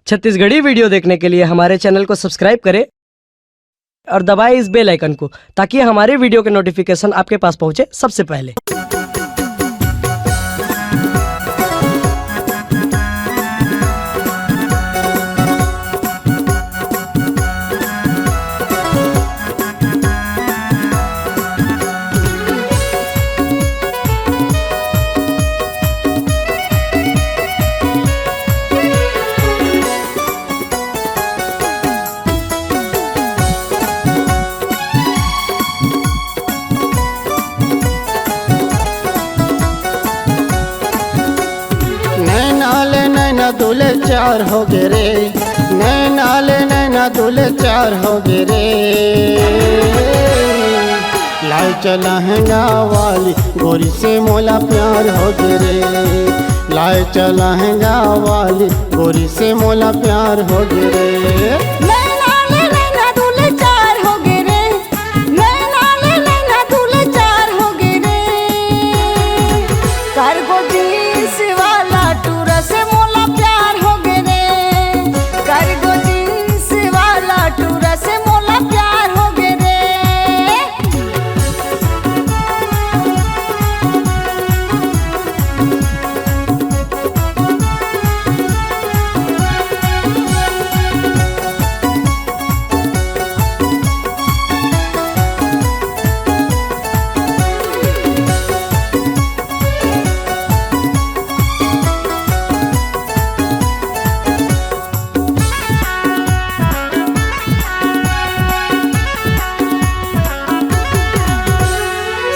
Chhattisgarhi video देखने के लिए हमारे चैनल को सब्सक्राइब करें और दबाएं इस बेल आइकन को ताकि हमारे वीडियो के नोटिफिकेशन आपके पास पहुंचे सबसे पहले। दूल्हे चार हो गे रे, नैना दूल्हे चार हो गे रे। लाई चला हैंगा वाली गोरी से मोला प्यार हो गे रे, लाई चला हैंगा वाली गोरी से मोला प्यार हो गे रे।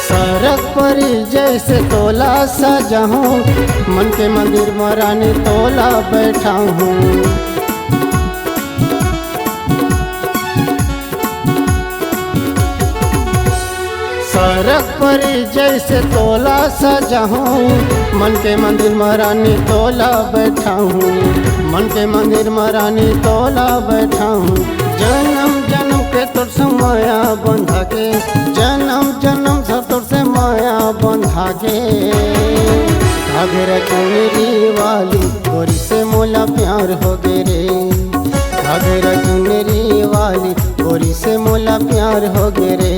सरक परी जैसे तोला सजा हूँ, मन के मंदिर में रानी तोला बैठा हूँ। सरक परी जैसे तोला सजा हूँ, मन के मंदिर में रानी तोला बैठा हूँ, मन के मंदिर में रानी तोला बैठा हूँ। जन्म जन्म के तोर से माया बंधा के, जन्म जन्म से तोर से माया बंधा के। घाघरा चुनरी वाली गोरी से मोला प्यार हो गे रे, घाघरा चुनरी वाली गोरी से मोला प्यार हो गे रे।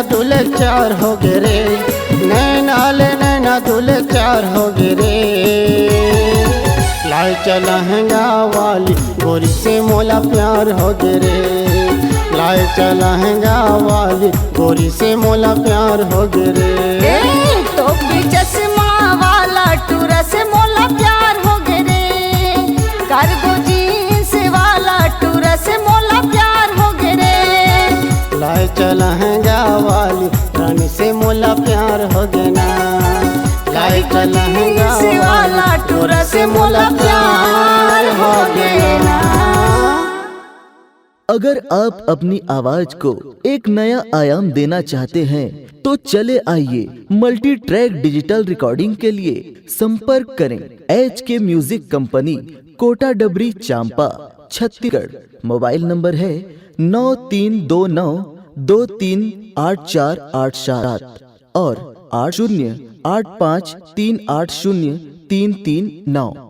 दूल्हे चार हो गे रे, नैना दूल्हे चार हो गे रे। लाई चला हैंगा वाली गोरी से मोला प्यार हो गे रे, लाई चला हैंगा वाली गोरी से मोला प्यार हो गे रे। तो भी चश्मा वाला टूरा से मोला प्यार हो गे रे, कार्गो जीन्स वाला टूरा से मोला प्यार हो गे रे। लाई चला हैंगा वाली रानी से मोला प्यार हो गे ना, लाई चला हैंगा वाला टूरा से मोला प्यार हो गे ना। अगर आप अपनी आवाज को एक नया आयाम देना चाहते हैं तो चले आइए मल्टी ट्रैक डिजिटल रिकॉर्डिंग के लिए संपर्क करें HK म्यूजिक कंपनी, कोटा डबरी, चांपा, छत्तीसगढ़। मोबाइल नंबर है 9329238487 और 8085380339।